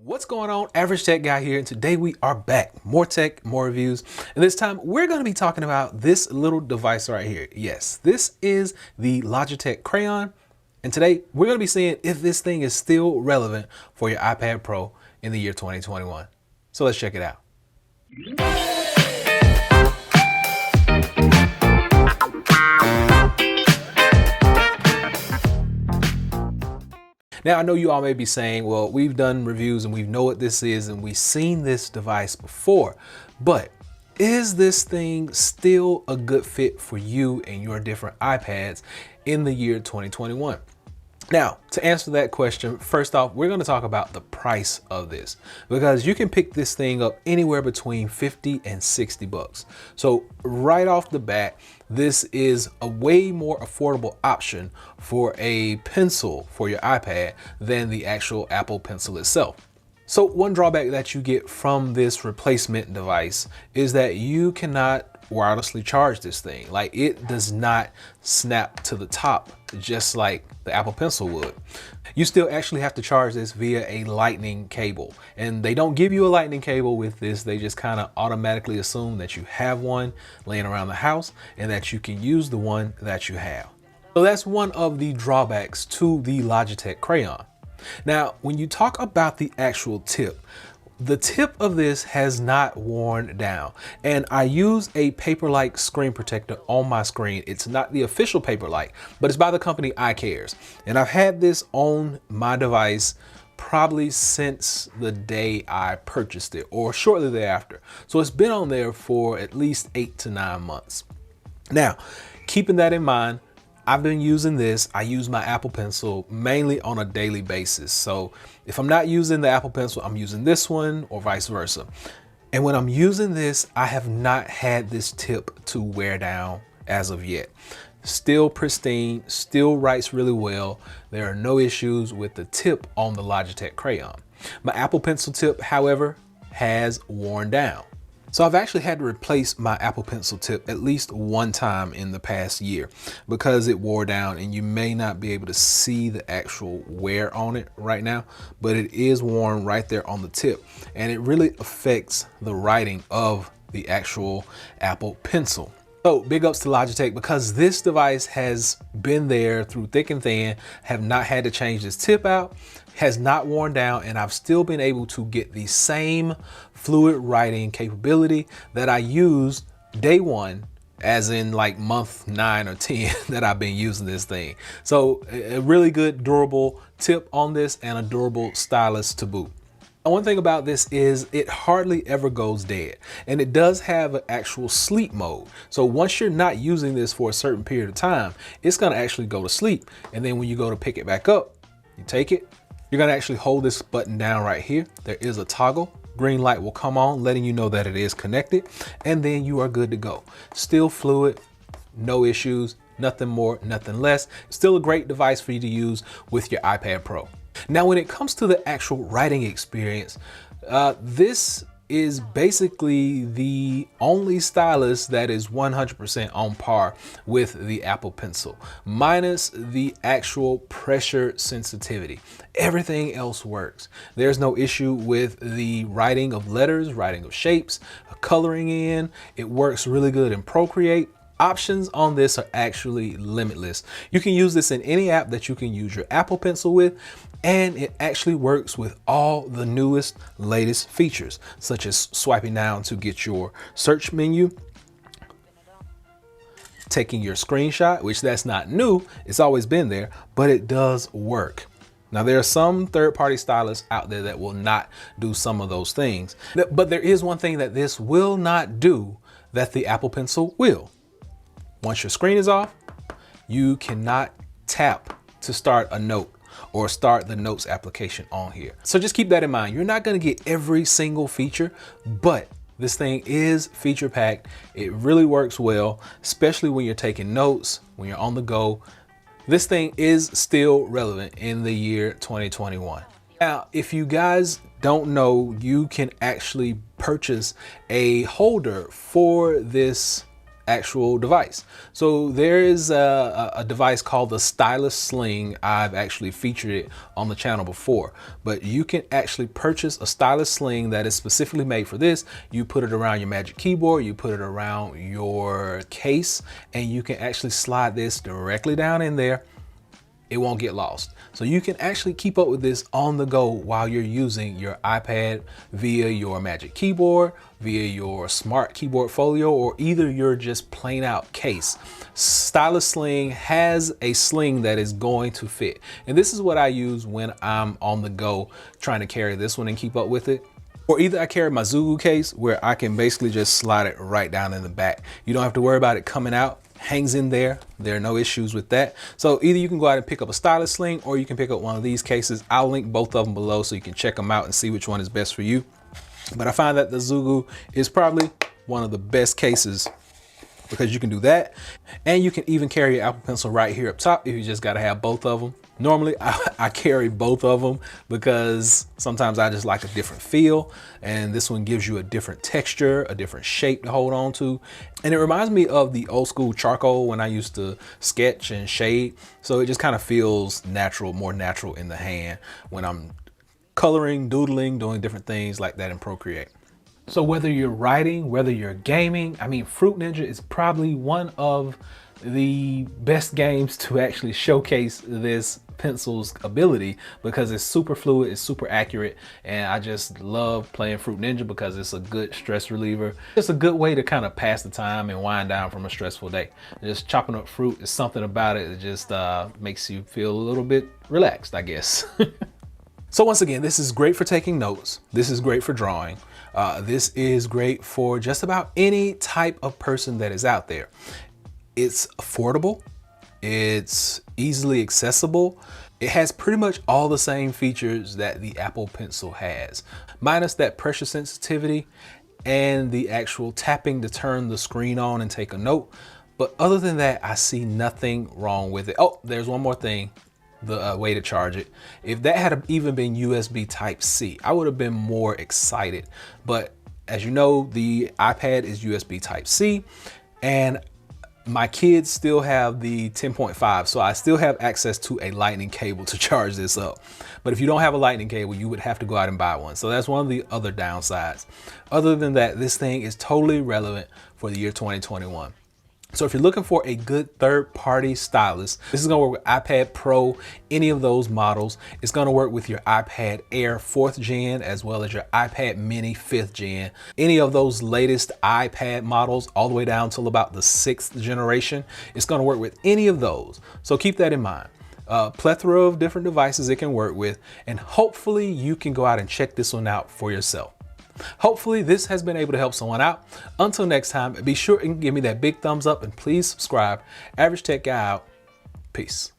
What's going on? Average Tech Guy here, and today we are back. More tech, more reviews, and this time we're going to be talking about this little device right here. Yes, this is the Logitech Crayon, and today we're going to be seeing if this thing is still relevant for your iPad Pro in the year 2021. So let's check it out. Now, I know you all may be saying, well, we've done reviews and we know what this is and we've seen this device before, but is this thing still a good fit for you and your different iPads in the year 2021? Now, to answer that question, first off, we're going to talk about the price of this because you can pick this thing up anywhere between 50 and 60 bucks. So right off the bat, this is a way more affordable option for a pencil for your iPad than the actual Apple Pencil itself. So one drawback that you get from this replacement device is that you cannot wirelessly charge this thing. Like, it does not snap to the top just like the Apple Pencil would. You still actually have to charge this via a lightning cable, and they don't give you a lightning cable with this. They just kind of automatically assume that you have one laying around the house and that you can use the one that you have. So that's one of the drawbacks to the Logitech Crayon. Now, when you talk about the actual tip, the tip of this has not worn down, and I use a Paperlike screen protector on my screen. It's not the official Paperlike, but it's by the company i-Carez, and I've had this on my device probably since the day I purchased it or shortly thereafter. So it's been on there for at least 8 to 9 months. Now, keeping that in mind, I've been using this. I use my Apple Pencil mainly on a daily basis. So if I'm not using the Apple Pencil, I'm using this one or vice versa. And when I'm using this, I have not had this tip to wear down as of yet. Still pristine, still writes really well. There are no issues with the tip on the Logitech Crayon. My Apple Pencil tip, however, has worn down. So I've actually had to replace my Apple Pencil tip at least one time in the past year because it wore down, and you may not be able to see the actual wear on it right now, but it is worn right there on the tip, and it really affects the writing of the actual Apple Pencil. So big ups to Logitech, because this device has been there through thick and thin, have not had to change this tip out, has not worn down, and I've still been able to get the same fluid writing capability that I used day one, as in like month 9 or 10 that I've been using this thing. So a really good durable tip on this, and a durable stylus to boot. One thing about this is it hardly ever goes dead, and it does have an actual sleep mode. So once you're not using this for a certain period of time, it's going to actually go to sleep. And then when you go to pick it back up, you take it, you're going to actually hold this button down right here. There is a toggle. Green light will come on, letting you know that it is connected, and then you are good to go. Still fluid, no issues, nothing more, nothing less. Still a great device for you to use with your iPad Pro. Now, when it comes to the actual writing experience, this is basically the only stylus that is 100% on par with the Apple Pencil, minus the actual pressure sensitivity. Everything else works. There's no issue with the writing of letters, writing of shapes, coloring in. It works really good in Procreate. Options on this are actually limitless. You can use this in any app that you can use your Apple Pencil with, and it actually works with all the newest, latest features, such as swiping down to get your search menu, taking your screenshot, which that's not new, it's always been there, but it does work. Now, there are some third-party stylus out there that will not do some of those things, but there is one thing that this will not do that the Apple Pencil will. Once your screen is off, you cannot tap to start a note or start the notes application on here. So just keep that in mind. You're not going to get every single feature, but this thing is feature packed. It really works well, especially when you're taking notes, when you're on the go. This thing is still relevant in the year 2021. Now, if you guys don't know, you can actually purchase a holder for this actual device. So there is a device called the Stylus Sling. I've actually featured it on the channel before, but you can actually purchase a Stylus Sling that is specifically made for this. You put it around your Magic Keyboard, you put it around your case, and you can actually slide this directly down in there. It won't get lost. So you can actually keep up with this on the go while you're using your iPad via your Magic Keyboard, via your Smart Keyboard Folio, or either your just plain out case. Stylus Sling has a sling that is going to fit. And this is what I use when I'm on the go trying to carry this one and keep up with it. Or either I carry my Zugu case where I can basically just slide it right down in the back. You don't have to worry about it coming out. Hangs in there. There are no issues with that. So either you can go out and pick up a Stylus Sling, or you can pick up one of these cases. I'll link both of them below so you can check them out and see which one is best for you. But I find that the Zugu is probably one of the best cases because you can do that. And you can even carry your Apple Pencil right here up top if you just got to have both of them. Normally I carry both of them because sometimes I just like a different feel, and this one gives you a different texture, a different shape to hold on to. And it reminds me of the old school charcoal when I used to sketch and shade. So it just kind of feels natural, more natural in the hand when I'm coloring, doodling, doing different things like that in Procreate. So whether you're writing, whether you're gaming, I mean, Fruit Ninja is probably one of the best games to actually showcase this pencil's ability because it's super fluid, it's super accurate, and I just love playing Fruit Ninja because it's a good stress reliever. It's a good way to kind of pass the time and wind down from a stressful day. Just chopping up fruit is something about it that just makes you feel a little bit relaxed, I guess. So once again, this is great for taking notes. This is great for drawing. This is great for just about any type of person that is out there. It's affordable, it's easily accessible. It has pretty much all the same features that the Apple Pencil has, minus that pressure sensitivity and the actual tapping to turn the screen on and take a note. But other than that, I see nothing wrong with it. Oh, there's one more thing, the way to charge it. If that had even been USB Type-C, I would have been more excited. But as you know, the iPad is USB Type-C, and my kids still have the 10.5, so I still have access to a lightning cable to charge this up. But if you don't have a lightning cable, you would have to go out and buy one. So that's one of the other downsides. Other than that, this thing is totally relevant for the year 2021. So if you're looking for a good third-party stylus, this is gonna work with iPad Pro, any of those models. It's gonna work with your iPad Air 4th gen, as well as your iPad Mini 5th gen. Any of those latest iPad models, all the way down till about the 6th generation, it's gonna work with any of those. So keep that in mind. Plethora of different devices it can work with, and hopefully you can go out and check this one out for yourself. Hopefully this has been able to help someone out. Until next time, be sure and give me that big thumbs up and please subscribe. Average Tech Guy out. Peace.